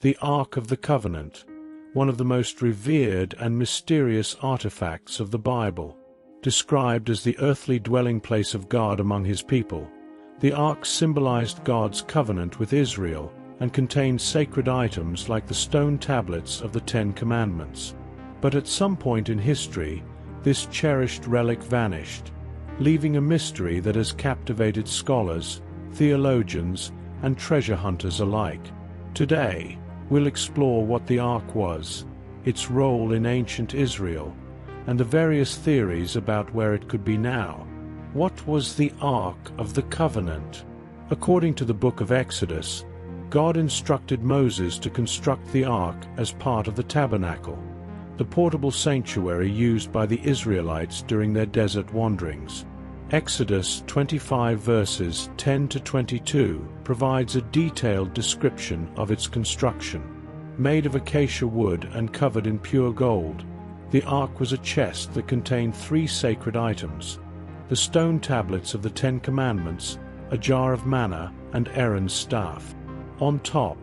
The Ark of the Covenant, one of the most revered and mysterious artifacts of the Bible. Described as the earthly dwelling place of God among his people, the Ark symbolized God's covenant with Israel and contained sacred items like the stone tablets of the Ten Commandments. But at some point in history, this cherished relic vanished, leaving a mystery that has captivated scholars, theologians, and treasure hunters alike. Today, we'll explore what the Ark was, its role in ancient Israel, and the various theories about where it could be now. What was the Ark of the Covenant? According to the book of Exodus, God instructed Moses to construct the Ark as part of the tabernacle, the portable sanctuary used by the Israelites during their desert wanderings. Exodus 25 verses 10 to 22 provides a detailed description of its construction. Made of acacia wood and covered in pure gold, the Ark was a chest that contained 3 sacred items: the stone tablets of the Ten Commandments, a jar of manna, and Aaron's staff. On top,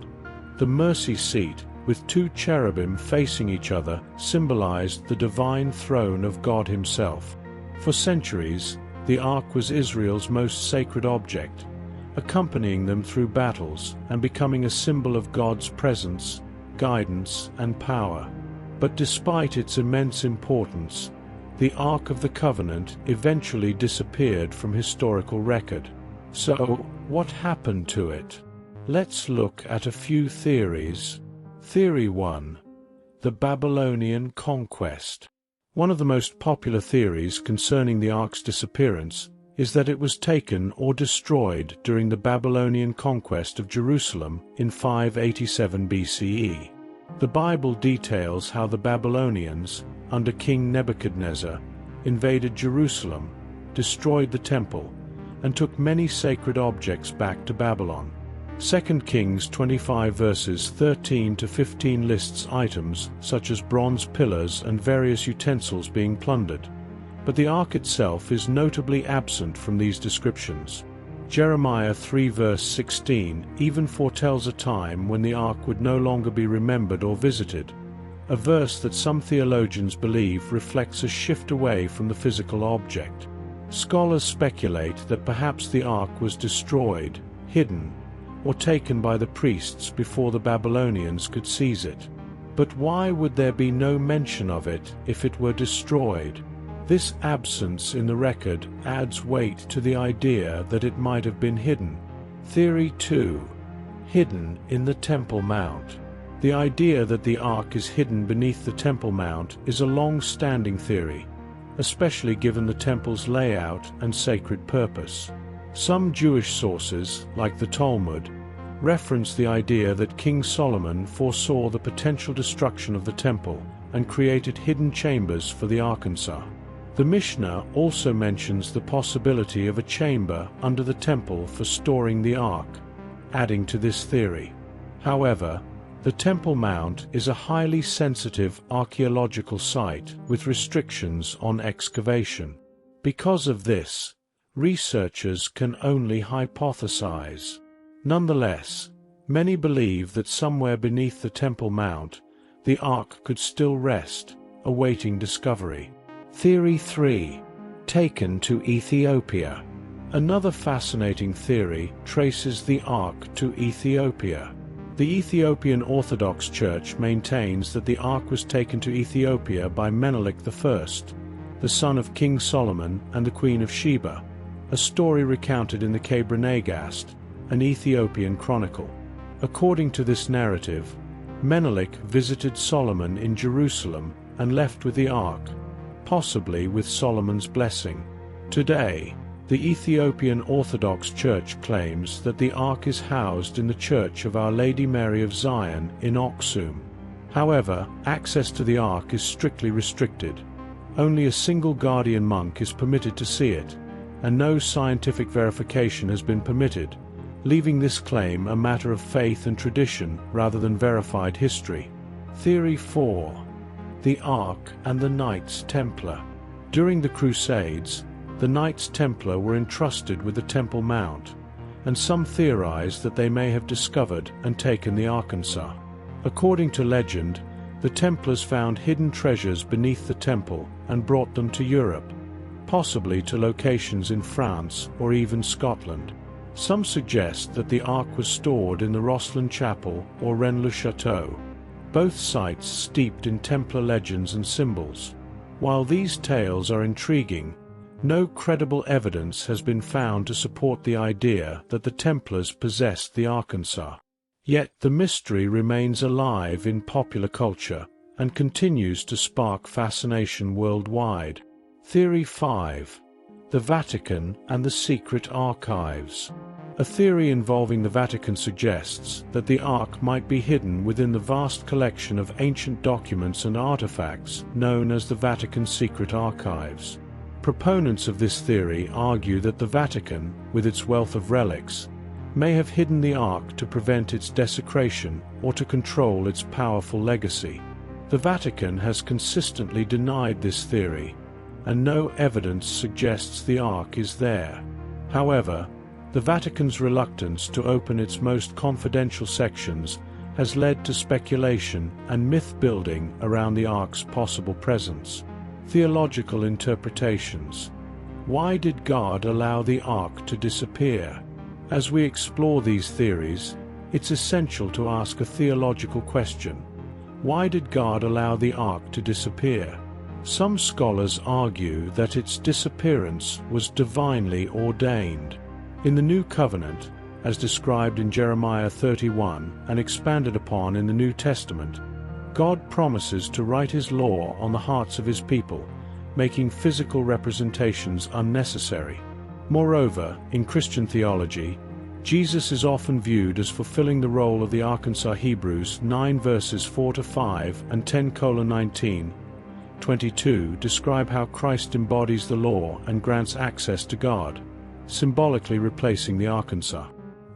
the mercy seat, with 2 cherubim facing each other, symbolized the divine throne of God himself. For centuries, the Ark was Israel's most sacred object, accompanying them through battles and becoming a symbol of God's presence, guidance, and power. But despite its immense importance, the Ark of the Covenant eventually disappeared from historical record. So, what happened to it? Let's look at a few theories. Theory 1. The Babylonian Conquest. One of the most popular theories concerning the Ark's disappearance is that it was taken or destroyed during the Babylonian conquest of Jerusalem in 587 BCE. The Bible details how the Babylonians, under King Nebuchadnezzar, invaded Jerusalem, destroyed the temple, and took many sacred objects back to Babylon. 2 Kings 25 verses 13 to 15 lists items such as bronze pillars and various utensils being plundered, but the Ark itself is notably absent from these descriptions. Jeremiah 3 verse 16 even foretells a time when the Ark would no longer be remembered or visited, a verse that some theologians believe reflects a shift away from the physical object. Scholars speculate that perhaps the Ark was destroyed, hidden, or taken by the priests before the Babylonians could seize it. But why would there be no mention of it if it were destroyed? This absence in the record adds weight to the idea that it might have been hidden. Theory 2. Hidden in the Temple Mount. The idea that the Ark is hidden beneath the Temple Mount is a long-standing theory, especially given the temple's layout and sacred purpose. Some Jewish sources, like the Talmud, reference the idea that King Solomon foresaw the potential destruction of the temple and created hidden chambers for the Arkansas. The Mishnah also mentions the possibility of a chamber under the temple for storing the Ark, adding to this theory. However, the Temple Mount is a highly sensitive archaeological site with restrictions on excavation. Because of this, researchers can only hypothesize. Nonetheless, many believe that somewhere beneath the Temple Mount, the Ark could still rest, awaiting discovery. Theory 3. Taken to Ethiopia. Another fascinating theory traces the Ark to Ethiopia. The Ethiopian Orthodox Church maintains that the Ark was taken to Ethiopia by Menelik I, the son of King Solomon and the Queen of Sheba, a story recounted in the Kebra Nagast, an Ethiopian chronicle. According to this narrative, Menelik visited Solomon in Jerusalem and left with the Ark, possibly with Solomon's blessing. Today, the Ethiopian Orthodox Church claims that the Ark is housed in the Church of Our Lady Mary of Zion in Aksum. However, access to the Ark is strictly restricted. Only a single guardian monk is permitted to see it, and no scientific verification has been permitted, leaving this claim a matter of faith and tradition rather than verified history. Theory 4. The Ark and the Knights Templar. During the Crusades, the Knights Templar were entrusted with the Temple Mount, and some theorize that they may have discovered and taken the Arkansas. According to legend, the Templars found hidden treasures beneath the temple and brought them to Europe, possibly to locations in France or even Scotland. Some suggest that the Ark was stored in the Rosslyn Chapel or Rennes-le-Château, both sites steeped in Templar legends and symbols. While these tales are intriguing, no credible evidence has been found to support the idea that the Templars possessed the Arkansas. Yet the mystery remains alive in popular culture and continues to spark fascination worldwide. Theory 5. The Vatican and the Secret Archives. A theory involving the Vatican suggests that the Ark might be hidden within the vast collection of ancient documents and artifacts known as the Vatican's Secret Archives. Proponents of this theory argue that the Vatican, with its wealth of relics, may have hidden the Ark to prevent its desecration or to control its powerful legacy. The Vatican has consistently denied this theory, and no evidence suggests the Ark is there. However, the Vatican's reluctance to open its most confidential sections has led to speculation and myth-building around the Ark's possible presence. Theological interpretations. Why did God allow the Ark to disappear? As we explore these theories, it's essential to ask a theological question. Why did God allow the Ark to disappear? Some scholars argue that its disappearance was divinely ordained. In the New Covenant, as described in Jeremiah 31 and expanded upon in the New Testament, God promises to write His law on the hearts of His people, making physical representations unnecessary. Moreover, in Christian theology, Jesus is often viewed as fulfilling the role of the Arkansas. Hebrews 9 verses 4-5 and 10:19-22 describe how Christ embodies the law and grants access to God, symbolically replacing the Arkansas.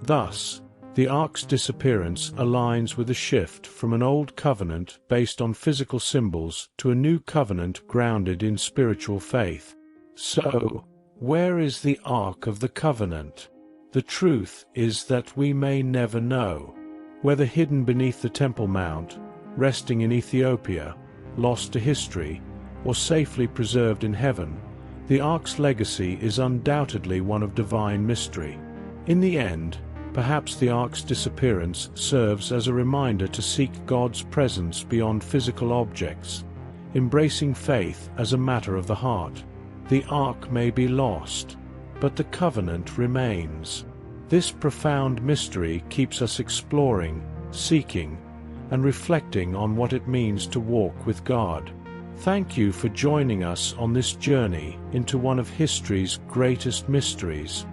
Thus, the Ark's disappearance aligns with a shift from an old covenant based on physical symbols to a new covenant grounded in spiritual faith. So, where is the Ark of the Covenant? The truth is that we may never know. Whether hidden beneath the Temple Mount, resting in Ethiopia, lost to history, or safely preserved in heaven, the Ark's legacy is undoubtedly one of divine mystery. In the end, perhaps the Ark's disappearance serves as a reminder to seek God's presence beyond physical objects, embracing faith as a matter of the heart. The Ark may be lost, but the covenant remains. This profound mystery keeps us exploring, seeking, and reflecting on what it means to walk with God. Thank you for joining us on this journey into one of history's greatest mysteries.